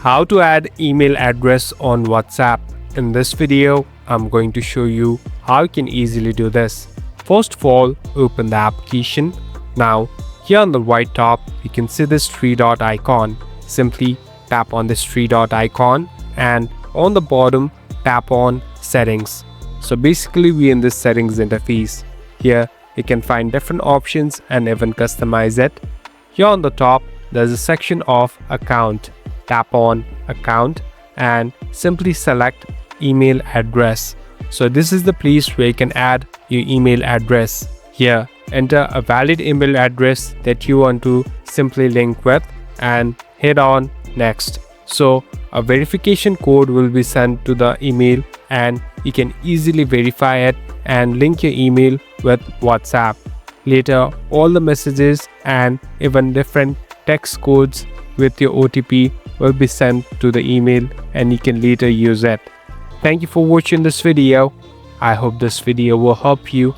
How to add email address on WhatsApp. In this video, I'm going to show you how you can easily do this. First of all, open the application. Now, here on the right top, you can see this three dot icon. Simply tap on this three dot icon and on the bottom, tap on settings. So basically, we're in this settings interface. Here, you can find different options and even customize it. Here on the top, there's a section of account. Tap on account and simply select email address. So this is the place where you can add your email address. Here, enter a valid email address that you want to simply link with and hit on next. So a verification code will be sent to the email and you can easily verify it and link your email with WhatsApp. Later, all the messages and even different text codes with your OTP will be sent to the email and you can later use it. Thank you for watching this video. I hope this video will help you